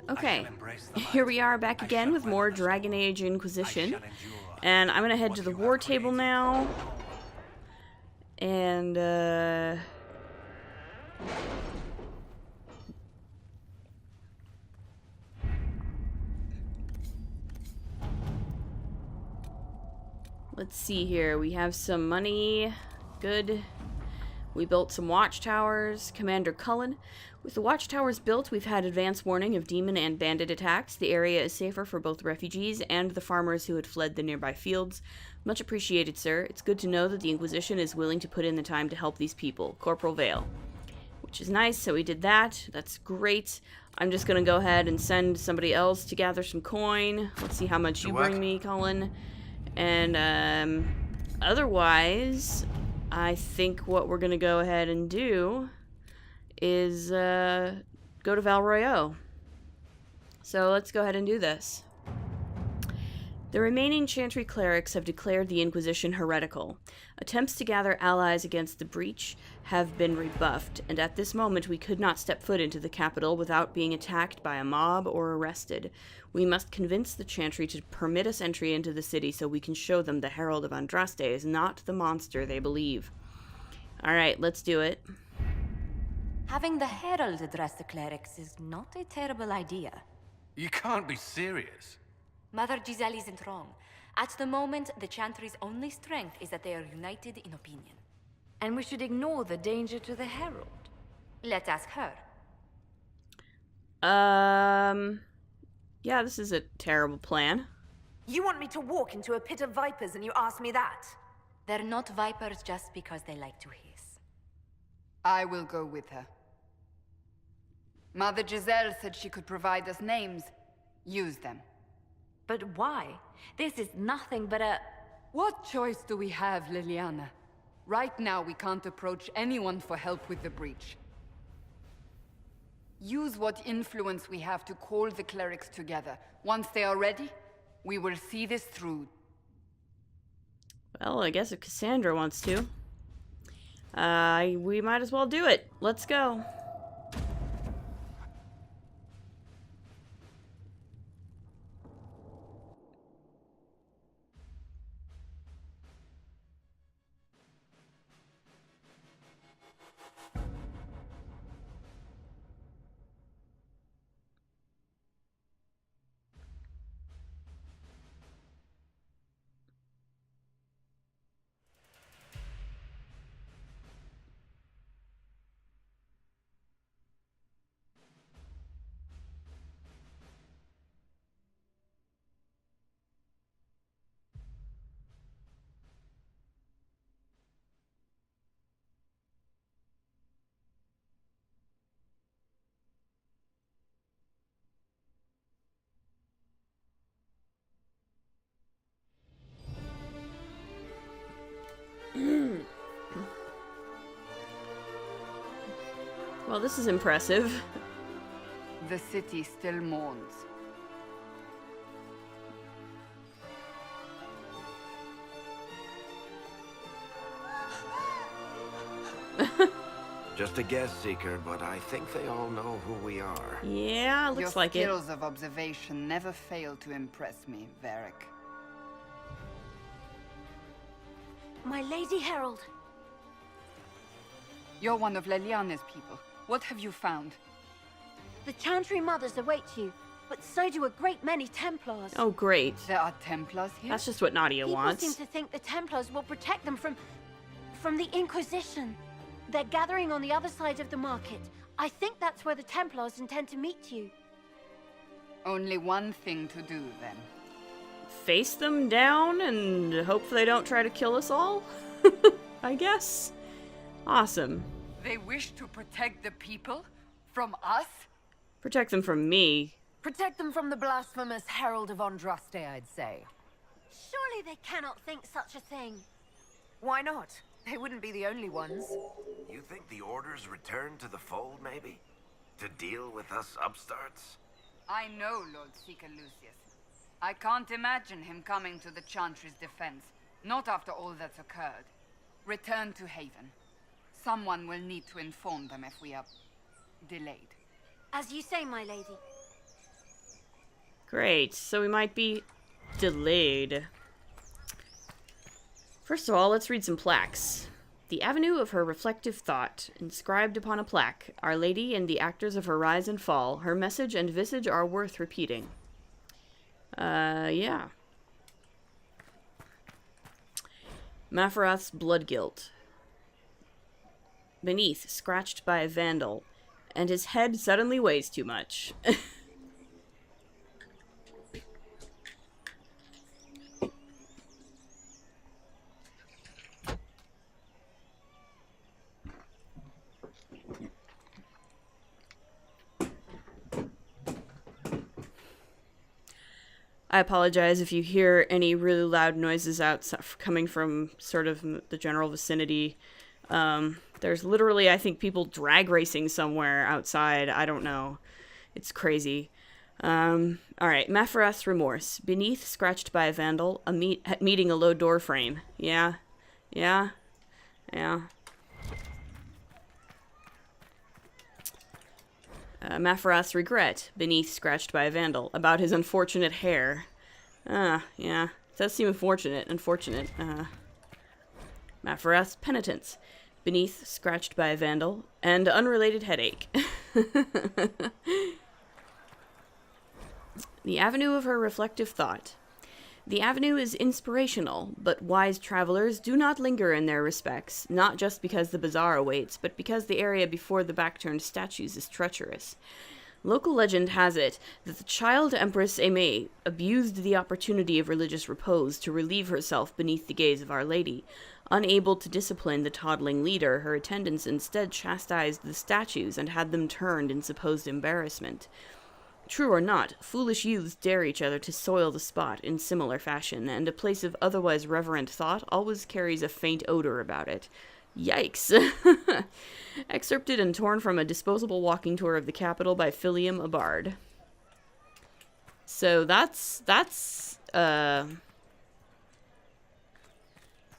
Okay, here we are back again with more Dragon Age Inquisition. And I'm gonna head to the war table now. And, let's see here. We have some money. Good. We built some watchtowers. Commander Cullen. With the watchtowers built, we've had advance warning of demon and bandit attacks. The area is safer for both refugees and the farmers who had fled the nearby fields. Much appreciated, sir. It's good to know that the Inquisition is willing to put in the time to help these people. Corporal Vale. Which is nice, so we did that. That's great. I'm just gonna go ahead and send somebody else to gather some coin. Let's see how much you bring me, Cullen. And, otherwise, I think what we're gonna go ahead and do is go to Val Royeaux. So let's go ahead and do this. The remaining Chantry clerics have declared the Inquisition heretical. Attempts to gather allies against the breach have been rebuffed, and at this moment we could not step foot into the capital without being attacked by a mob or arrested. We must convince the Chantry to permit us entry into the city so we can show them the Herald of Andraste is not the monster they believe. Alright, let's do it. Having the Herald address the clerics is not a terrible idea. You can't be serious. Mother Giselle isn't wrong. At the moment, the Chantry's only strength is that they are united in opinion. And we should ignore the danger to the Herald. Let's ask her. Yeah, this is a terrible plan. You want me to walk into a pit of vipers and you ask me that? They're not vipers just because they like to hiss. I will go with her. Mother Giselle said she could provide us names. Use them. But why? This is nothing but a... What choice do we have, Liliana? Right now, we can't approach anyone for help with the breach. Use what influence we have to call the clerics together. Once they are ready, we will see this through. Well, I guess if Cassandra wants to. We might as well do it. Let's go. Well, this is impressive. The city still mourns. Just a guest seeker, but I think they all know who we are. Yeah, looks like it. Your skills of observation never fail to impress me, Varric. My Lady Herald. You're one of Leliana's people. What have you found? The Chantry mothers await you, but so do a great many Templars. Oh, great. There are Templars here? That's just what Nadia People wants. seem to think the Templars will protect them from the Inquisition. They're gathering on the other side of the market. I think that's where the Templars intend to meet you. Only one thing to do, then. Face them down and hope they don't try to kill us all? I guess. Awesome. They wish to protect the people? From us? Protect them from me. Protect them from the blasphemous Herald of Andraste, I'd say. Surely they cannot think such a thing. Why not? They wouldn't be the only ones. You think the Order's return to the fold, maybe? To deal with us upstarts? I know Lord Seeker Lucius. I can't imagine him coming to the Chantry's defense. Not after all that's occurred. Return to Haven. Someone will need to inform them if we are delayed. As you say, my lady. Great. So we might be delayed. First of all, let's read some plaques. The avenue of her reflective thought, inscribed upon a plaque, Our Lady and the actors of her rise and fall, her message and visage are worth repeating. Yeah. Mafarath's blood guilt. Beneath, scratched by a vandal, and his head suddenly weighs too much. I apologize if you hear any really loud noises coming from sort of the general vicinity. There's literally, I think, people drag racing somewhere outside. I don't know. It's crazy. Alright, Mafarath's remorse. Beneath, scratched by a vandal, meeting a low door frame. Yeah. Mafarath's regret, beneath, scratched by a vandal, about his unfortunate hair. Yeah. It does seem unfortunate. Mafarath's penitence, beneath, scratched by a vandal, and unrelated headache. The avenue of her reflective thought. The avenue is inspirational, but wise travelers do not linger in their respects, not just because the bazaar awaits, but because the area before the back-turned statues is treacherous. Local legend has it that the child Empress Aimée abused the opportunity of religious repose to relieve herself beneath the gaze of Our Lady. Unable to discipline the toddling leader, her attendants instead chastised the statues and had them turned in supposed embarrassment. True or not, foolish youths dare each other to soil the spot in similar fashion, and a place of otherwise reverent thought always carries a faint odor about it. Yikes! Excerpted and torn from a disposable walking tour of the capital by Philium Abard. So that's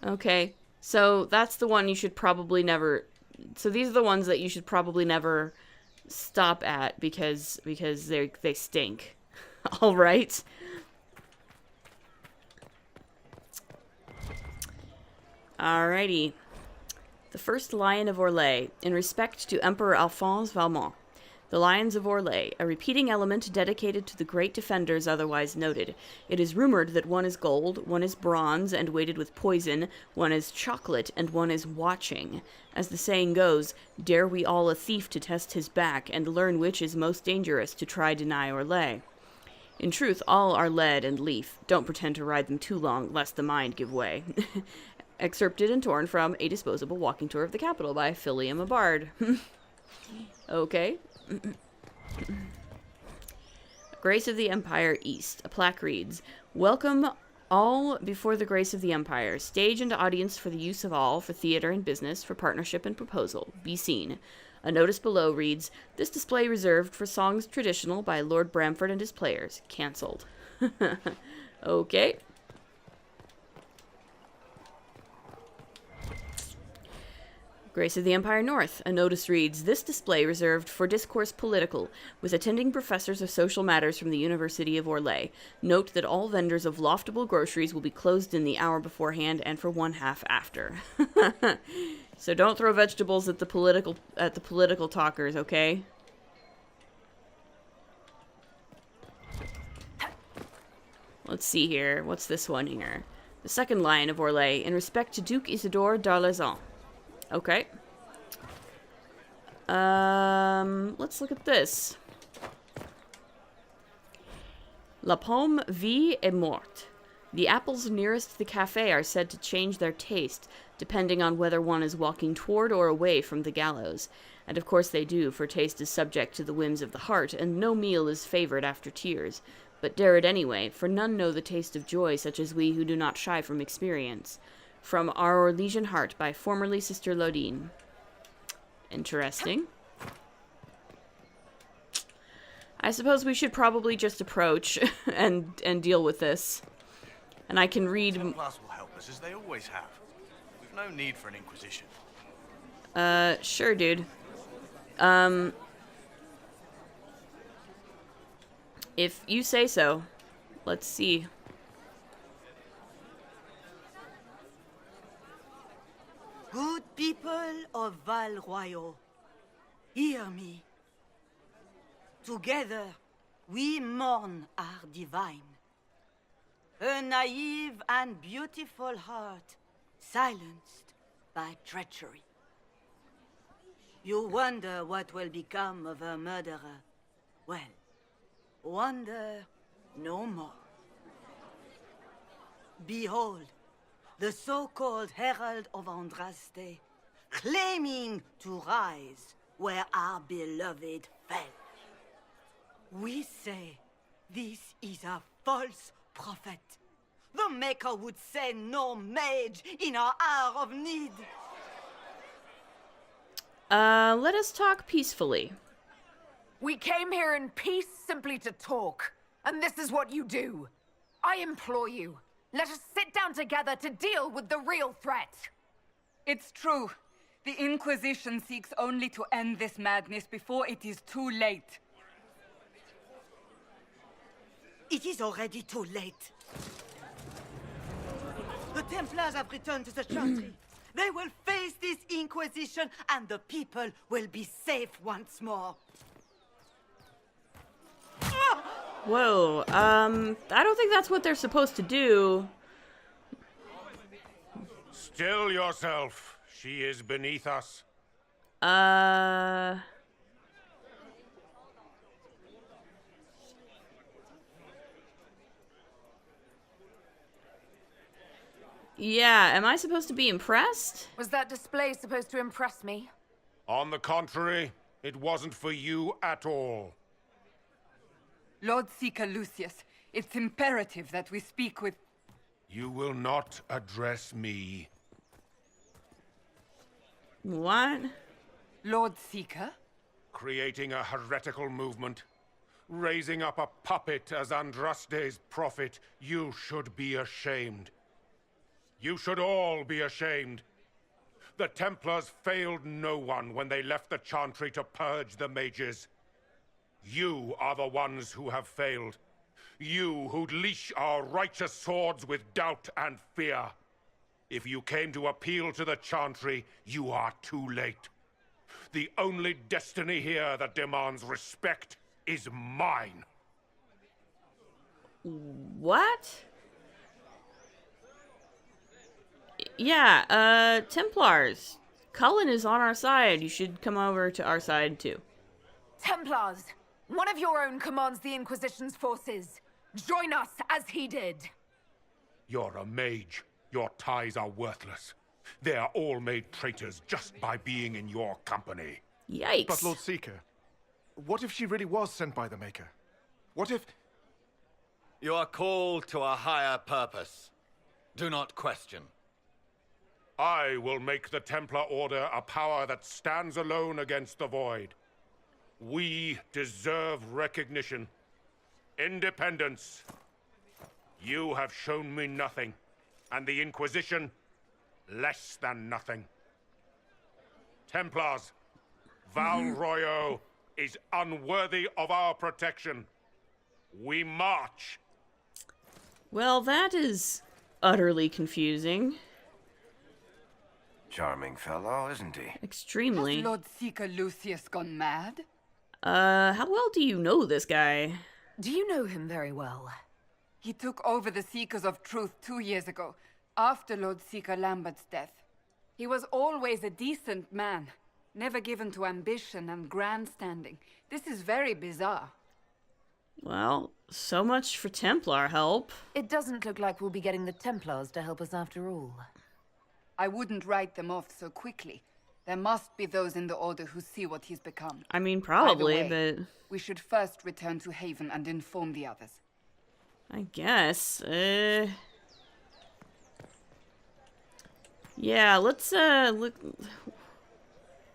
okay. So that's the one you should probably never... So these are the ones that you should probably never stop at because they stink. All right. Alrighty. The first Lion of Orlais, in respect to Emperor Alphonse Valmont. The Lions of Orlais, a repeating element dedicated to the great defenders otherwise noted. It is rumored that one is gold, one is bronze and weighted with poison, one is chocolate, and one is watching. As the saying goes, dare we all a thief to test his back and learn which is most dangerous to try deny Orlais. In truth, all are lead and leaf. Don't pretend to ride them too long, lest the mind give way. Excerpted and torn from A Disposable Walking Tour of the Capital by Philium Abard. Okay. Grace of the Empire East. A plaque reads, Welcome all before the grace of the Empire. Stage and audience for the use of all, for theater and business, for partnership and proposal. Be seen. A notice below reads, This display reserved for songs traditional by Lord Bramford and his players. Cancelled. Okay. Grace of the Empire North. A notice reads, This display reserved for discourse political, with attending professors of social matters from the University of Orlais. Note that all vendors of loftable groceries will be closed in the hour beforehand and for 1/2 after. So don't throw vegetables at the political talkers, okay? Let's see here. What's this one here? The second Lion of Orlais, in respect to Duke Isidore d'Arlezan. Okay. Let's look at this. La pomme vie et morte. The apples nearest the cafe are said to change their taste, depending on whether one is walking toward or away from the gallows. And of course they do, for taste is subject to the whims of the heart, and no meal is favored after tears. But dare it anyway, for none know the taste of joy such as we who do not shy from experience. From Our Orlesian Heart by formerly Sister Lodine. Interesting. I suppose we should probably just approach and deal with this. And I can read... Templars will help us, as they always have. We've no need for an Inquisition. Sure, dude. If you say so. Let's see. Good people of Val Royal, hear me. Together, we mourn our divine. A naive and beautiful heart, silenced by treachery. You wonder what will become of her murderer. Well, wonder no more. Behold, the so-called Herald of Andraste, claiming to rise where our beloved fell. We say this is a false prophet. The Maker would send no mage in our hour of need. Let us talk peacefully. We came here in peace simply to talk, and this is what you do. I implore you, let us sit down together to deal with the real threat. It's true. The Inquisition seeks only to end this madness before it is too late. It is already too late. The Templars have returned to the Chantry. They will face this Inquisition, and the people will be safe once more. Whoa, I don't think that's what they're supposed to do. Still yourself. She is beneath us. Yeah, am I supposed to be impressed? Was that display supposed to impress me? On the contrary, it wasn't for you at all. Lord Seeker Lucius, it's imperative that we speak with... You will not address me. What? Lord Seeker? Creating a heretical movement. Raising up a puppet as Andraste's prophet. You should be ashamed. You should all be ashamed. The Templars failed no one when they left the Chantry to purge the mages. You are the ones who have failed. You who'd leash our righteous swords with doubt and fear. If you came to appeal to the Chantry, you are too late. The only destiny here that demands respect is mine. What? Yeah, Templars. Cullen is on our side. You should come over to our side, too. Templars, one of your own commands the Inquisition's forces. Join us as he did. You're a mage. Your ties are worthless. They are all made traitors just by being in your company. Yikes. But Lord Seeker, what if she really was sent by the Maker? What if... You are called to a higher purpose. Do not question. I will make the Templar Order a power that stands alone against the Void. We deserve recognition. Independence. You have shown me nothing, and the Inquisition, less than nothing. Templars, Val Royo is unworthy of our protection. We march. Well, that is utterly confusing. Charming fellow, isn't he? Extremely. Has Lord Seeker Lucius gone mad? How well do you know this guy? Do you know him very well? He took over the Seekers of Truth 2 years ago, after Lord Seeker Lambert's death. He was always a decent man, never given to ambition and grandstanding. This is very bizarre. Well, so much for Templar help. It doesn't look like we'll be getting the Templars to help us after all. I wouldn't write them off so quickly. There must be those in the Order who see what he's become. I mean, probably, Either way, but... we should first return to Haven and inform the others. I guess, yeah, let's, look...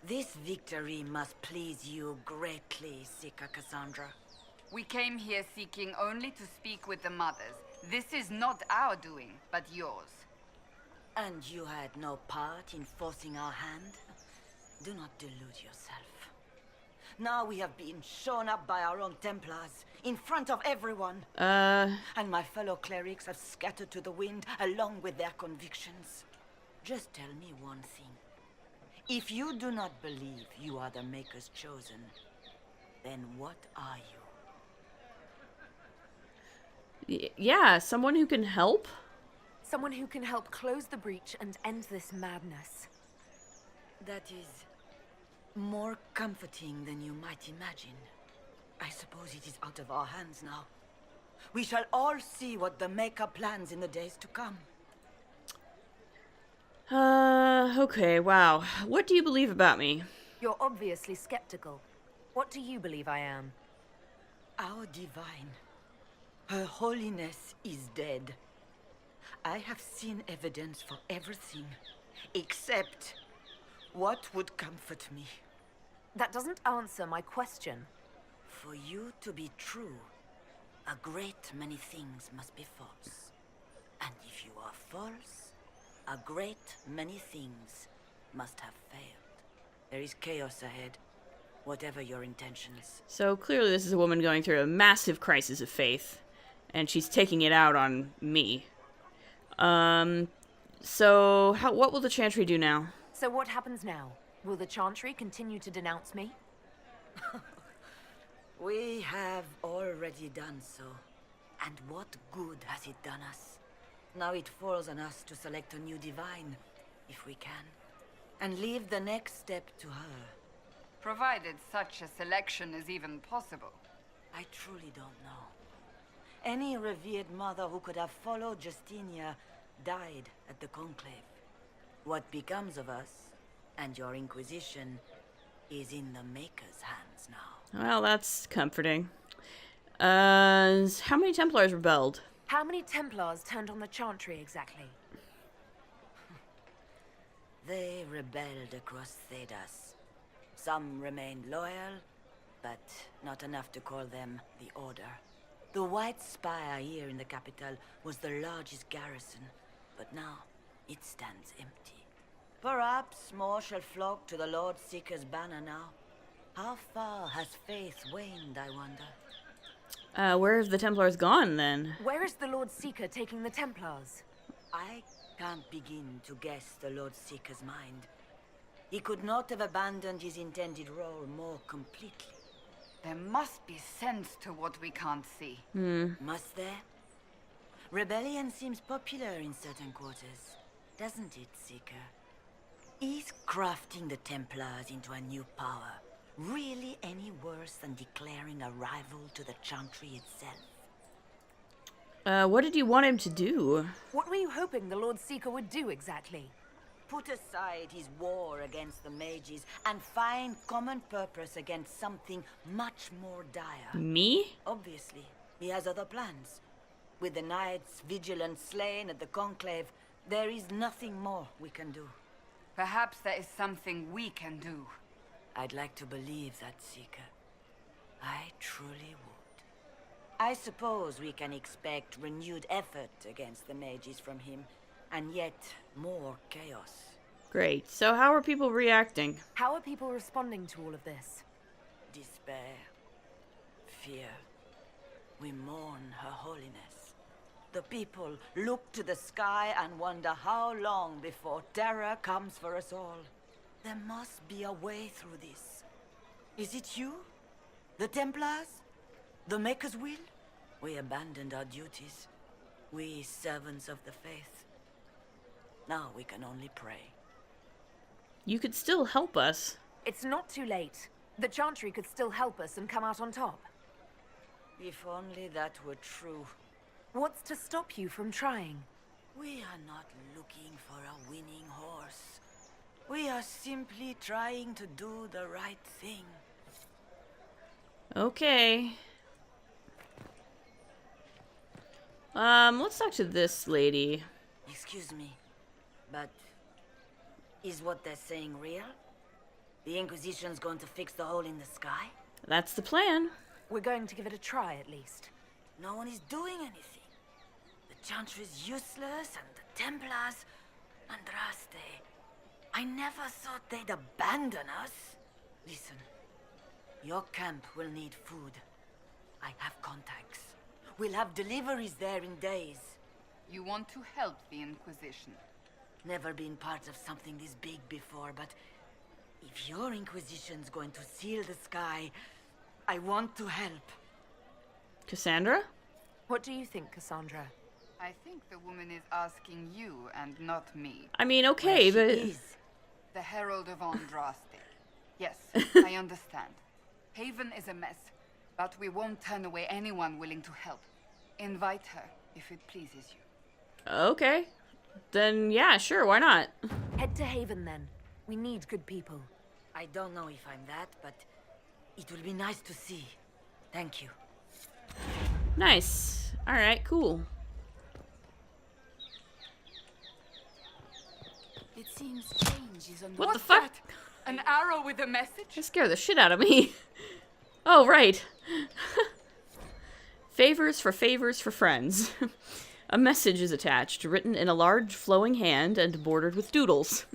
This victory must please you greatly, Seeker Cassandra. We came here seeking only to speak with the mothers. This is not our doing, but yours. And you had no part in forcing our hand? Do not delude yourself. Now we have been shown up by our own Templars, in front of everyone. And my fellow clerics have scattered to the wind along with their convictions. Just tell me one thing. If you do not believe you are the Maker's chosen, then what are you? Yeah, someone who can help? Someone who can help close the breach and end this madness. That is more comforting than you might imagine. I suppose it is out of our hands now. We shall all see what the Maker plans in the days to come. Okay, wow. What do you believe about me? You're obviously skeptical. What do you believe I am? Our divine. Her holiness is dead. I have seen evidence for everything, except what would comfort me. That doesn't answer my question. For you to be true, a great many things must be false. And if you are false, a great many things must have failed. There is chaos ahead, whatever your intentions. So clearly this is a woman going through a massive crisis of faith, and she's taking it out on me. So what will the Chantry do now? So what happens now? Will the Chantry continue to denounce me? We have already done so. And what good has it done us? Now it falls on us to select a new divine, if we can, and leave the next step to her. Provided such a selection is even possible. I truly don't know. Any revered mother who could have followed Justinia died at the Conclave. What becomes of us, and your Inquisition, is in the Maker's hands now. Well, that's comforting. How many Templars rebelled? How many Templars turned on the Chantry exactly? They rebelled across Thedas. Some remained loyal, but not enough to call them the Order. The White Spire here in the capital was the largest garrison, but now it stands empty. Perhaps more shall flock to the Lord Seeker's banner now. How far has faith waned, I wonder? Where have the Templars gone, then? Where is the Lord Seeker taking the Templars? I can't begin to guess the Lord Seeker's mind. He could not have abandoned his intended role more completely. There must be sense to what we can't see. Must there? Rebellion seems popular in certain quarters, doesn't it, Seeker? Is crafting the Templars into a new power really any worse than declaring a rival to the Chantry itself? What did you want him to do? What were you hoping the Lord Seeker would do exactly? Put aside his war against the mages and find common purpose against something much more dire. Me? Obviously, he has other plans. With the knights vigilant slain at the Conclave, there is nothing more we can do. Perhaps there is something we can do. I'd like to believe that, Seeker. I truly would. I suppose we can expect renewed effort against the mages from him, and yet more chaos. Great. So how are people reacting? How are people responding to all of this? Despair. Fear. We mourn her holiness. The people look to the sky and wonder how long before terror comes for us all. There must be a way through this. Is it you? The Templars? The Maker's will? We abandoned our duties. We servants of the faith. Now we can only pray. You could still help us. It's not too late. The Chantry could still help us and come out on top. If only that were true. What's to stop you from trying? We are not looking for a winning horse. We are simply trying to do the right thing. Okay. Let's talk to this lady. Excuse me, but is what they're saying real? The Inquisition's going to fix the hole in the sky? That's the plan. We're going to give it a try, at least. No one is doing anything. The Chantry's useless, and the Templars... Andraste. I never thought they'd abandon us. Listen. Your camp will need food. I have contacts. We'll have deliveries there in days. You want to help the Inquisition? Never been part of something this big before, but if your Inquisition's going to seal the sky, I want to help. Cassandra? What do you think, Cassandra? I think the woman is asking you and not me. I mean, okay, Where but... she is. The Herald of Andraste. Yes, I understand. Haven is a mess, but we won't turn away anyone willing to help. Invite her, if it pleases you. Okay. Then, yeah, sure, why not? Head to Haven, then. We need good people. I don't know if I'm that, but it will be nice to see. Thank you. Nice. Alright, cool. It seems change is on What the What's fuck? that? An arrow with a message? That scared the shit out of me. Oh, right. Favors for friends. A message is attached, written in a large flowing hand and bordered with doodles.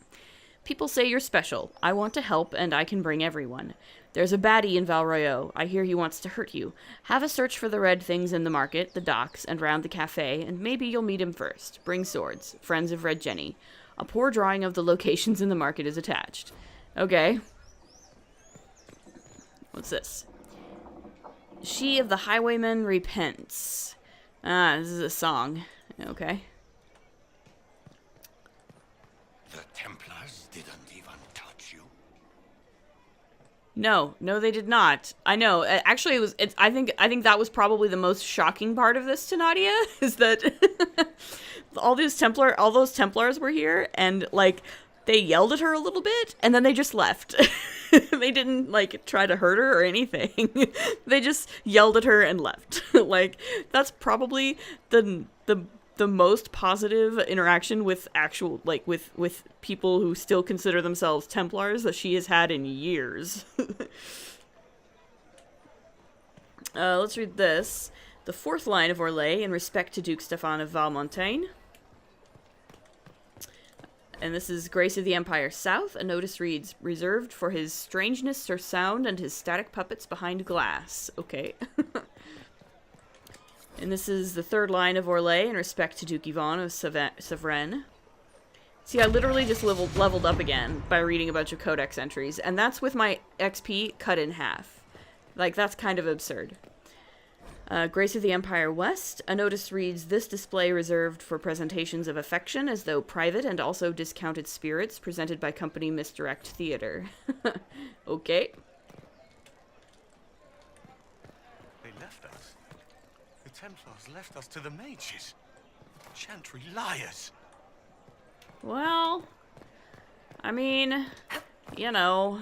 People say you're special. I want to help, and I can bring everyone. There's a baddie in Valroyo. I hear he wants to hurt you. Have a search for the red things in the market, the docks, and round the cafe, and maybe you'll meet him first. Bring swords. Friends of Red Jenny. A poor drawing of the locations in the market is attached. Okay. What's this? She of the Highwayman repents. Ah, this is a song. Okay. The Templars didn't even touch you. No, they did not. I know. Actually, I think that was probably the most shocking part of this to Nadia is that all those Templars were here, and like they yelled at her a little bit, and then they just left. They didn't like try to hurt her or anything. They just yelled at her and left. Like that's probably the most positive interaction with actual with people who still consider themselves Templars that she has had in years. Let's read this. The fourth line of Orlais in respect to Duke Stefan of Valmontaigne. And this is Grace of the Empire South. A notice reads, reserved for his strangeness or sound and his static puppets behind glass. Okay. And this is the third line of Orlais in respect to Duke Yvon of Savren. See, I literally just leveled up again by reading a bunch of codex entries, and that's with my XP cut in half. Like, that's kind of absurd. Grace of the Empire West. A notice reads, this display reserved for presentations of affection as though private and also discounted spirits presented by company Misdirect Theater. Okay. They left us. The Templars left us to the mages. Chantry liars. Well, I mean, you know,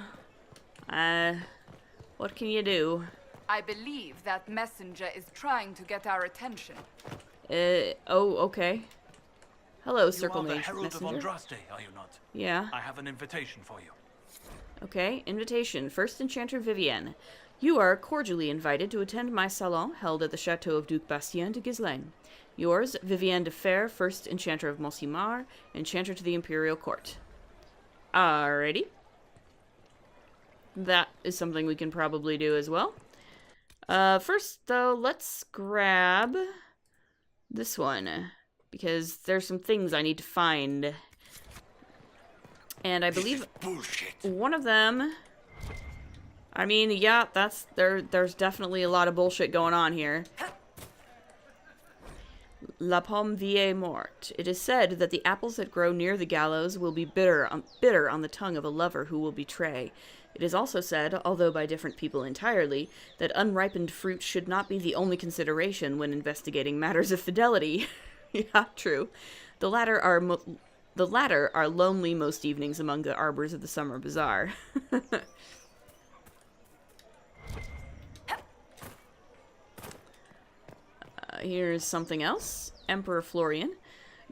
what can you do? I believe that messenger is trying to get our attention. Oh, okay. Hello, Circle You are the Mage Herald of Messenger. Andraste, are you not? Yeah. I have an invitation for you. Okay, invitation. First Enchanter Vivienne. You are cordially invited to attend my salon held at the Chateau of Duc Bastien de Ghislaine. Yours, Vivienne de Fer, First Enchanter of Monsimar, Enchanter to the Imperial Court. Alrighty. That is something we can probably do as well. First, though, let's grab this one, because there's some things I need to find. And I believe one of them... I mean, yeah, there's definitely a lot of bullshit going on here. La pomme vieille morte. It is said that the apples that grow near the gallows will be bitter on the tongue of a lover who will betray. It is also said, although by different people entirely, that unripened fruit should not be the only consideration when investigating matters of fidelity. Yeah, true. The latter are lonely most evenings among the arbors of the summer bazaar. Here's something else. Emperor Florian.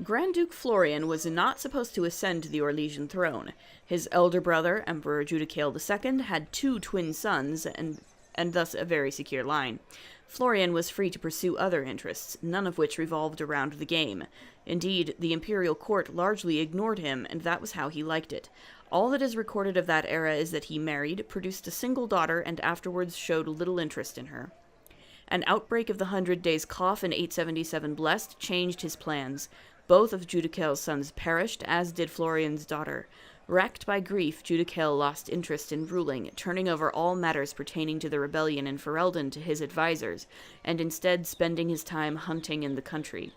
Grand Duke Florian was not supposed to ascend to the Orlesian throne. His elder brother, Emperor Judicael II, had two twin sons, and and thus a very secure line. Florian was free to pursue other interests, none of which revolved around the game. Indeed, the imperial court largely ignored him, and that was how he liked it. All that is recorded of that era is that he married, produced a single daughter, and afterwards showed little interest in her. An outbreak of the 100 Days' Cough in 877 Blessed changed his plans. Both of Judicael's sons perished, as did Florian's daughter. Racked by grief, Judicael lost interest in ruling, turning over all matters pertaining to the rebellion in Ferelden to his advisors, and instead spending his time hunting in the country.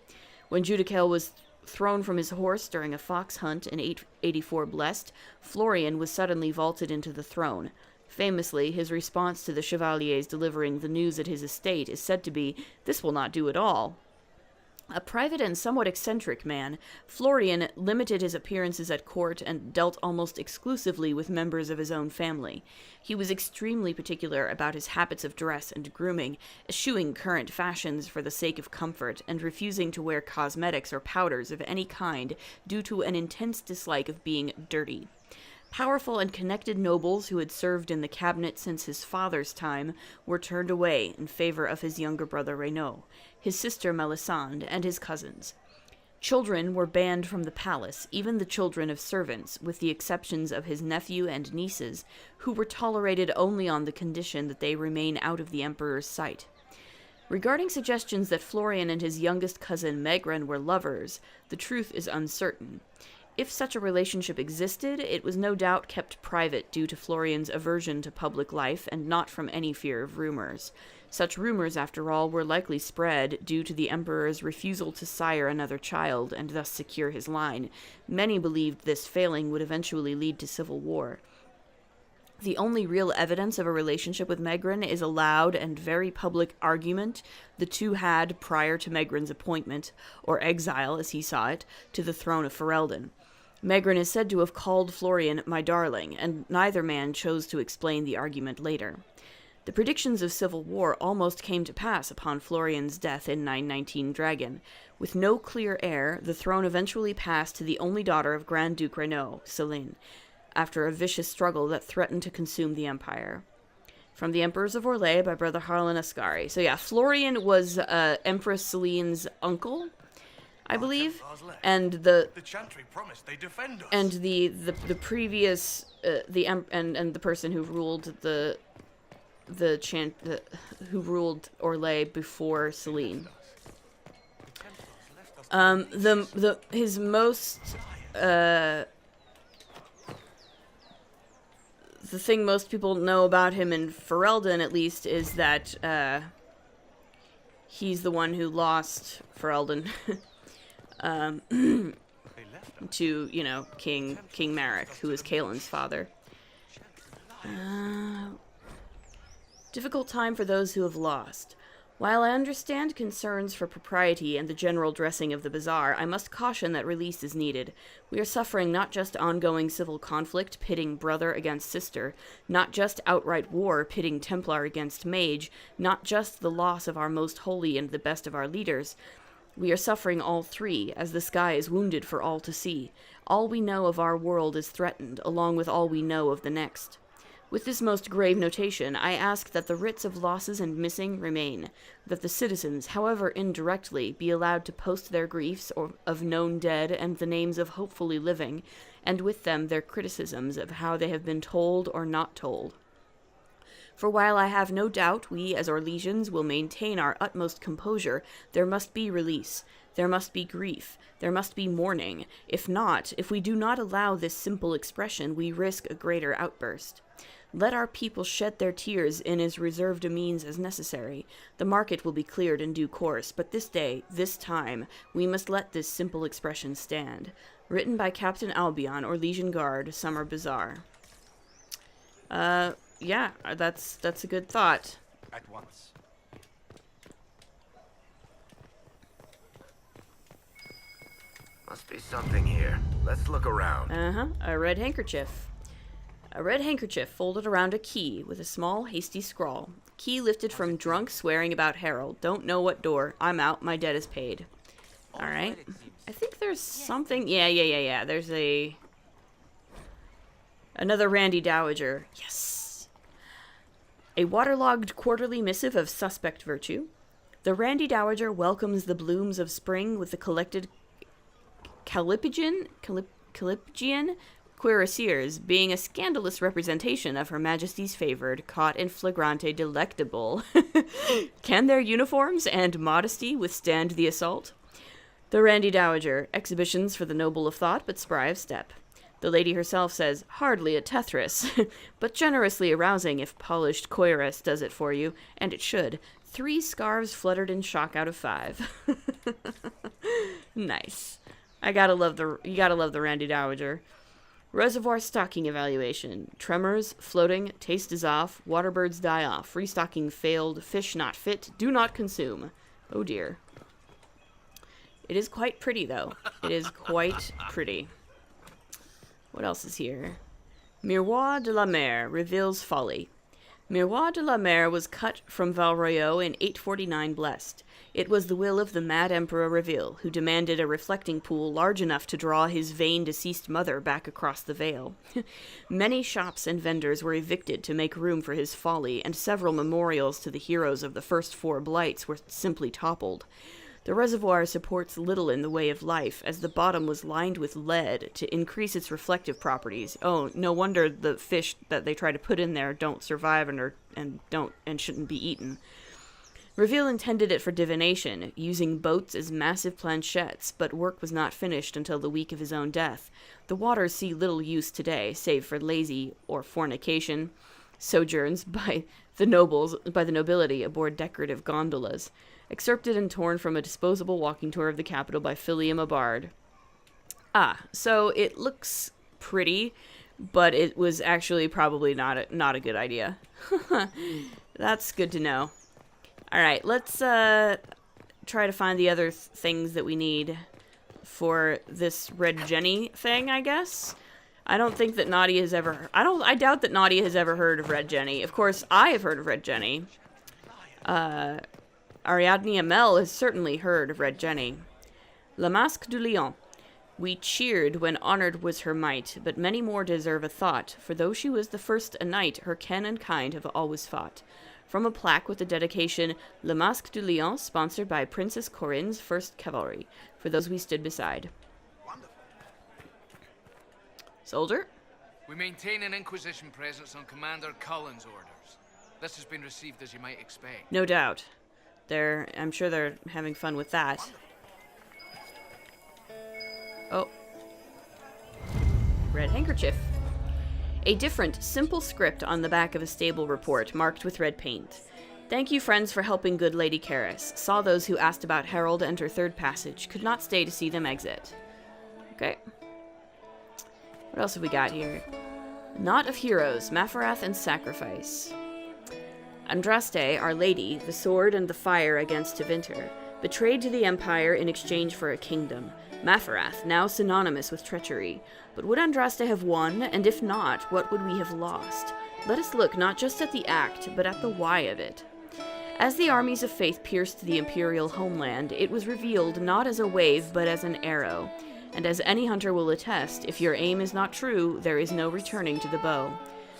When Judicael was thrown from his horse during a fox hunt in 884 Blessed, Florian was suddenly vaulted into the throne. Famously, his response to the Chevaliers delivering the news at his estate is said to be, "This will not do at all." A private and somewhat eccentric man, Florian limited his appearances at court and dealt almost exclusively with members of his own family. He was extremely particular about his habits of dress and grooming, eschewing current fashions for the sake of comfort, and refusing to wear cosmetics or powders of any kind due to an intense dislike of being dirty. Powerful and connected nobles who had served in the cabinet since his father's time were turned away in favor of his younger brother Renaud, his sister Melisande, and his cousins. Children were banned from the palace, even the children of servants, with the exceptions of his nephew and nieces, who were tolerated only on the condition that they remain out of the emperor's sight. Regarding suggestions that Florian and his youngest cousin Megran were lovers, the truth is uncertain. If such a relationship existed, it was no doubt kept private due to Florian's aversion to public life and not from any fear of rumors. Such rumors, after all, were likely spread due to the emperor's refusal to sire another child and thus secure his line. Many believed this failing would eventually lead to civil war. The only real evidence of a relationship with Megran is a loud and very public argument the two had prior to Megran's appointment, or exile as he saw it, to the throne of Ferelden. Megran is said to have called Florian "my darling," and neither man chose to explain the argument later. The predictions of civil war almost came to pass upon Florian's death in 919 Dragon. With no clear heir, the throne eventually passed to the only daughter of Grand Duke Renaud, Céline, after a vicious struggle that threatened to consume the empire. From the Emperors of Orlais by Brother Harlan Ascari. So yeah, Florian was Empress Céline's uncle, I believe, and the Chantry promised they defend us. and the previous and the person who ruled who ruled Orlais before Céline. His most the thing most people know about him in Ferelden, at least, is that he's the one who lost Ferelden to, King Marek, who is Kaelin's father. Difficult time for those who have lost. While I understand concerns for propriety and the general dressing of the bazaar, I must caution that release is needed. We are suffering not just ongoing civil conflict pitting brother against sister, not just outright war pitting Templar against mage, not just the loss of our most holy and the best of our leaders. We are suffering all three, as the sky is wounded for all to see. All we know of our world is threatened, along with all we know of the next. With this most grave notation, I ask that the writs of losses and missing remain, that the citizens, however indirectly, be allowed to post their griefs of known dead and the names of hopefully living, and with them their criticisms of how they have been told or not told. For while I have no doubt we, as Orlesians, will maintain our utmost composure, there must be release, there must be grief, there must be mourning. If we do not allow this simple expression, we risk a greater outburst. Let our people shed their tears in as reserved a means as necessary. The market will be cleared in due course, but this day, this time, we must let this simple expression stand. Written by Captain Albion, Orlesian Guard, Summer Bazaar. Yeah, that's a good thought. At once. Must be something here. Let's look around. A red handkerchief. A red handkerchief folded around a key with a small, hasty scrawl. Key lifted from drunk swearing about Harold. Don't know what door. I'm out. My debt is paid. Alright. I think there's something... Yeah. There's another Randy Dowager. Yes. A waterlogged quarterly missive of suspect virtue. The Randy Dowager welcomes the blooms of spring with the collected Callipygian cuirassiers, being a scandalous representation of Her Majesty's favored, caught in flagrante delectable. Can their uniforms and modesty withstand the assault? The Randy Dowager, exhibitions for the noble of thought, but spry of step. The lady herself says, hardly a Tethris, but generously arousing if polished cuirass does it for you, and it should. 3 scarves fluttered in shock out of 5. Nice. You gotta love the Randy Dowager. Reservoir stocking evaluation. Tremors, floating, taste is off, waterbirds die off, restocking failed, fish not fit, do not consume. Oh dear. It is quite pretty, though. It is quite pretty. What else is here? Miroir de la Mer reveals folly. Miroir de la Mer was cut from Valroyot in 849 Blessed. It was the will of the mad Emperor Reveal, who demanded a reflecting pool large enough to draw his vain deceased mother back across the Vale. Many shops and vendors were evicted to make room for his folly, and several memorials to the heroes of the first 4 blights were simply toppled. The reservoir supports little in the way of life, as the bottom was lined with lead to increase its reflective properties. Oh, no wonder the fish that they try to put in there don't survive and shouldn't be eaten. Reveal intended it for divination, using boats as massive planchettes, but work was not finished until the week of his own death. The waters see little use today, save for lazy or fornication sojourns by the nobility aboard decorative gondolas. Excerpted and torn from a disposable walking tour of the capital by Philium Abard. So it looks pretty, but it was actually probably not a good idea. That's good to know. Alright, let's try to find the other things that we need for this Red Jenny thing, I guess. I don't think that Nadia has ever... I doubt that Nadia has ever heard of Red Jenny. Of course, I have heard of Red Jenny. Ariadne Amel has certainly heard of Red Jenny. La Masque du Lion. We cheered when honored was her might, but many more deserve a thought, for though she was the first a knight, her ken and kind have always fought. From a plaque with the dedication, La Masque du Lion, sponsored by Princess Corinne's 1st Cavalry, for those we stood beside. Soldier? We maintain an Inquisition presence on Commander Cullen's orders. This has been received as you might expect. No doubt. I'm sure they're having fun with that. Oh. Red handkerchief. A different, simple script on the back of a stable report, marked with red paint. Thank you, friends, for helping good Lady Karis. Saw those who asked about Herald enter 3rd passage. Could not stay to see them exit. Okay. What else have we got here? Knot of Heroes, Mafarath and Sacrifice. Andraste, Our Lady, the sword and the fire against Tevinter, betrayed to the Empire in exchange for a kingdom. Mafarath, now synonymous with treachery. But would Andraste have won, and if not, what would we have lost? Let us look not just at the act, but at the why of it. As the armies of faith pierced the Imperial homeland, it was revealed not as a wave, but as an arrow. And as any hunter will attest, if your aim is not true, there is no returning to the bow.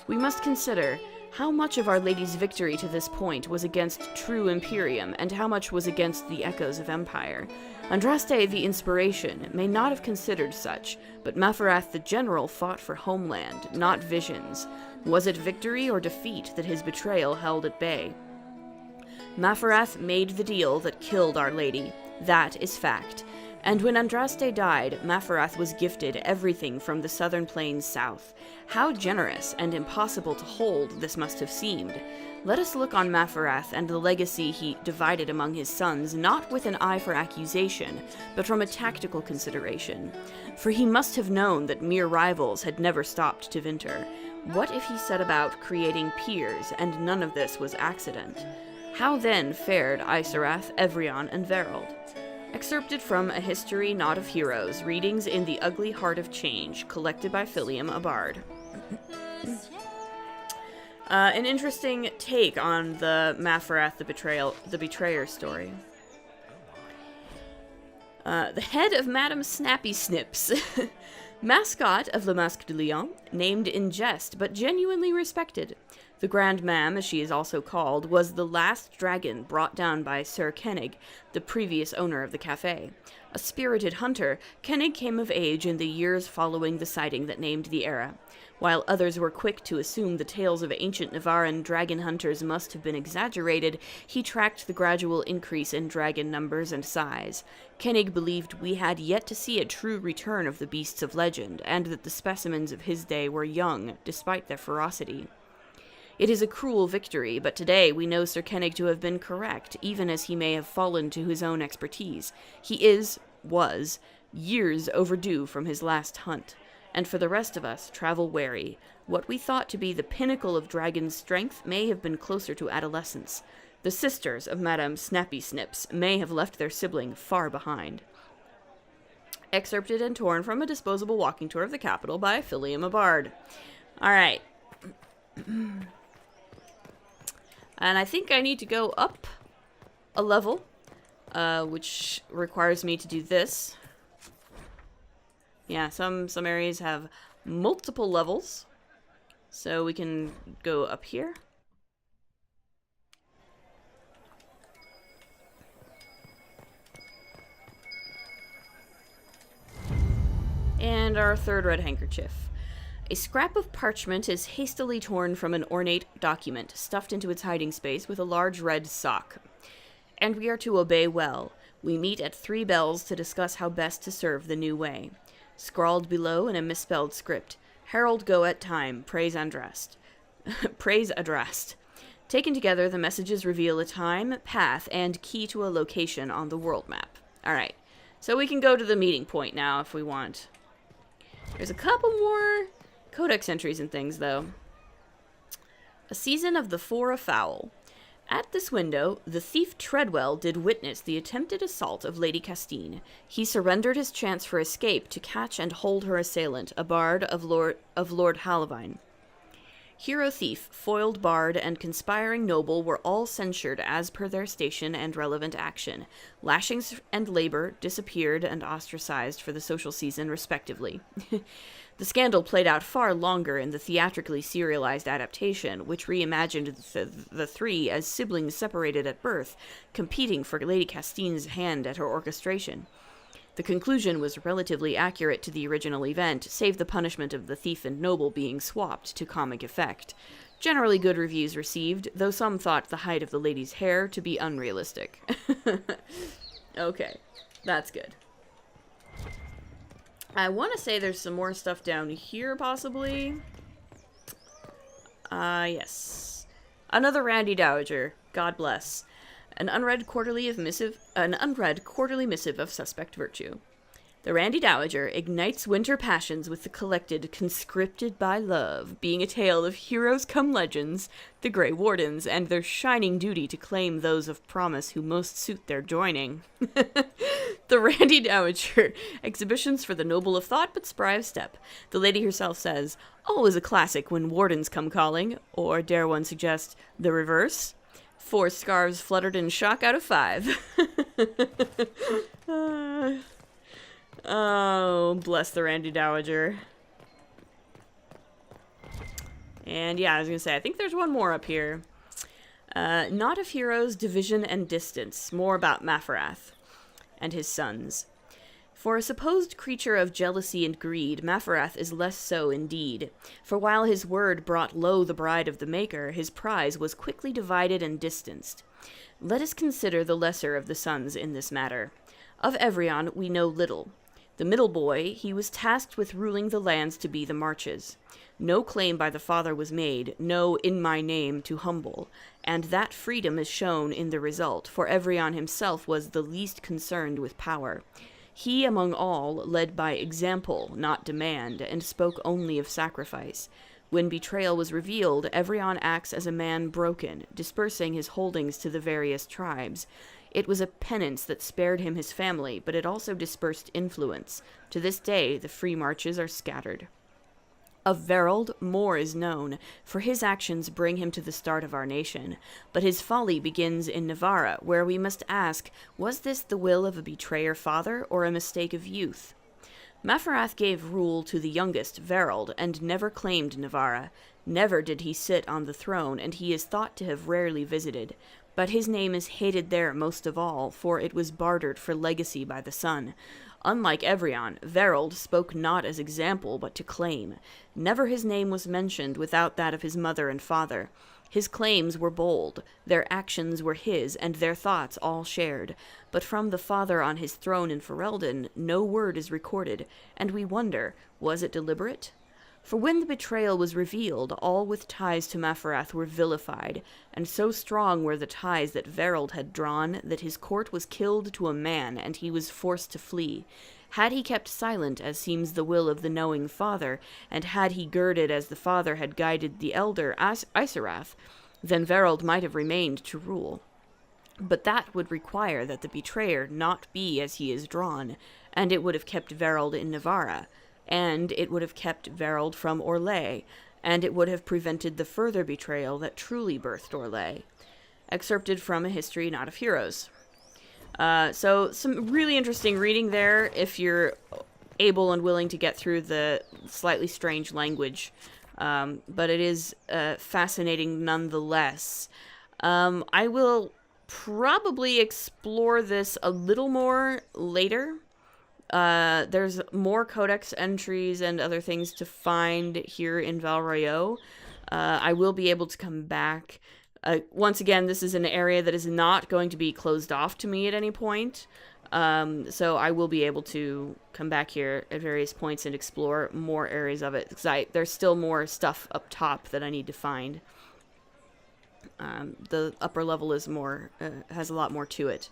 We must consider how much of Our Lady's victory to this point was against true Imperium, and how much was against the echoes of Empire. Andraste, the inspiration, may not have considered such, but Mafarath the general fought for homeland, not visions. Was it victory or defeat that his betrayal held at bay? Mafarath made the deal that killed Our Lady. That is fact. And when Andraste died, Mafarath was gifted everything from the southern plains south. How generous and impossible to hold this must have seemed. Let us look on Mafarath and the legacy he divided among his sons, not with an eye for accusation, but from a tactical consideration. For he must have known that mere rivals had never stopped Tevinter. What if he set about creating peers, and none of this was accident? How then fared Isarath, Evrion, and Verald? Excerpted from A History Not of Heroes, readings in The Ugly Heart of Change, collected by Philium Abard. An interesting take on the Mafarath the Betrayer story. The head of Madame Snappy Snips. Mascot of Le Masque du Lion, named in jest but genuinely respected. The Grand Mam, as she is also called, was the last dragon brought down by Sir Kennig, the previous owner of the cafe. A spirited hunter, Kennig came of age in the years following the sighting that named the era. While others were quick to assume the tales of ancient Navaran dragon hunters must have been exaggerated, he tracked the gradual increase in dragon numbers and size. Kennig believed we had yet to see a true return of the beasts of legend, and that the specimens of his day were young, despite their ferocity. It is a cruel victory, but today we know Sir Kennig to have been correct, even as he may have fallen to his own expertise. He was, years overdue from his last hunt. And for the rest of us, travel wary. What we thought to be the pinnacle of dragon's strength may have been closer to adolescence. The sisters of Madame Snappy Snips may have left their sibling far behind. Excerpted and torn from a disposable walking tour of the capital by Philium a Bard. Alright. And I think I need to go up a level, which requires me to do this. Yeah, some areas have multiple levels, so we can go up here. And our third red handkerchief. A scrap of parchment is hastily torn from an ornate document, stuffed into its hiding space with a large red sock. And we are to obey well. We meet at 3 bells to discuss how best to serve the new way. Scrawled below in a misspelled script. Herald go at time, praise addressed. Praise addressed. Taken together, the messages reveal a time, path, and key to a location on the world map. Alright, so we can go to the meeting point now if we want. There's a couple more codex entries and things, though. A season of the Four Afoul. At this window, the thief Treadwell did witness the attempted assault of Lady Castine. He surrendered his chance for escape to catch and hold her assailant, a bard of Lord Halavine. Hero thief, foiled bard, and conspiring noble were all censured as per their station and relevant action. Lashings and labor disappeared and ostracized for the social season, respectively. The scandal played out far longer in the theatrically serialized adaptation, which reimagined the three as siblings separated at birth, competing for Lady Castine's hand at her orchestration. The conclusion was relatively accurate to the original event, save the punishment of the thief and noble being swapped to comic effect. Generally good reviews received, though some thought the height of the lady's hair to be unrealistic. Okay, that's good. I want to say there's some more stuff down here, possibly. Yes. Another Randy Dowager. God bless. An unread quarterly missive of suspect virtue. The Randy Dowager ignites winter passions with the collected Conscripted by Love, being a tale of heroes come legends, the Grey Wardens, and their shining duty to claim those of promise who most suit their joining. The Randy Dowager, exhibitions for the noble of thought but spry of step. The lady herself says, always a classic when wardens come calling, or dare one suggest, the reverse? 4 scarves fluttered in shock out of 5. Oh, bless the Randy Dowager. And yeah, I was gonna say, I think there's one more up here. Not of Heroes, Division, and Distance. More about Mafarath and his sons. For a supposed creature of jealousy and greed, Mafarath is less so indeed. For while his word brought low the bride of the Maker, his prize was quickly divided and distanced. Let us consider the lesser of the sons in this matter. Of Evrion we know little. The middle boy, he was tasked with ruling the lands to be the Marches. No claim by the father was made, no in my name to humble, and that freedom is shown in the result, for Evrion himself was the least concerned with power. He among all led by example, not demand, and spoke only of sacrifice. When betrayal was revealed, Evrion acts as a man broken, dispersing his holdings to the various tribes. It was a penance that spared him his family, but it also dispersed influence. To this day, the free marches are scattered. Of Verald, more is known, for his actions bring him to the start of our nation. But his folly begins in Navarra, where we must ask, was this the will of a betrayer father, or a mistake of youth? Mafarath gave rule to the youngest, Verald, and never claimed Navarra. Never did he sit on the throne, and he is thought to have rarely visited. But his name is hated there most of all, for it was bartered for legacy by the son. Unlike Evrion, Verald spoke not as example, but to claim. Never his name was mentioned without that of his mother and father. His claims were bold, their actions were his, and their thoughts all shared. But from the father on his throne in Ferelden, no word is recorded, and we wonder, was it deliberate? For when the betrayal was revealed, all with ties to Mafarath were vilified, and so strong were the ties that Verald had drawn that his court was killed to a man, and he was forced to flee. Had he kept silent, as seems the will of the knowing father, and had he girded as the father had guided the elder Isarath, then Verald might have remained to rule. But that would require that the betrayer not be as he is drawn, and it would have kept Verald in Navarra, and it would have kept Verald from Orlais, and it would have prevented the further betrayal that truly birthed Orlais. Excerpted from A History Not of Heroes. So some really interesting reading there if you're able and willing to get through the slightly strange language. But it is fascinating nonetheless. I will probably explore this a little more later. There's more codex entries and other things to find here in Val Royeaux. I will be able to come back. Once again, this is an area that is not going to be closed off to me at any point. So I will be able to come back here at various points and explore more areas of it. Because there's still more stuff up top that I need to find. The upper level is more has a lot more to it.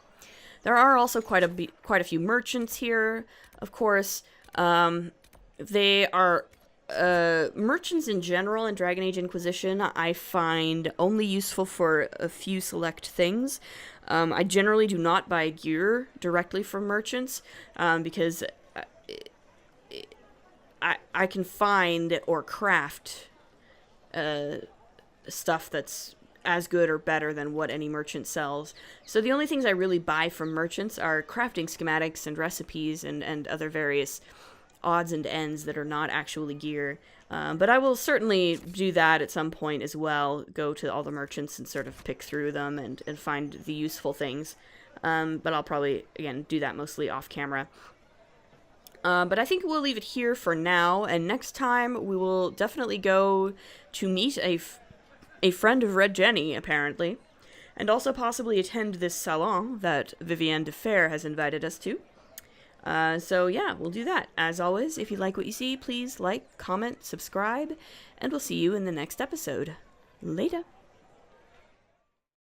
There are also quite a few merchants here. Of course, they are merchants in general in Dragon Age Inquisition. I find only useful for a few select things. I generally do not buy gear directly from merchants because I can find or craft stuff that's as good or better than what any merchant sells. So the only things I really buy from merchants are crafting schematics and recipes and other various odds and ends that are not actually gear. But I will certainly do that at some point as well, go to all the merchants and sort of pick through them and find the useful things. But I'll probably, again, do that mostly off camera. But I think we'll leave it here for now, and next time we will definitely go to meet a friend of Red Jenny, apparently, and also possibly attend this salon that Vivienne de Fer has invited us to. So yeah, we'll do that. As always, if you like what you see, please like, comment, subscribe, and we'll see you in the next episode. Later.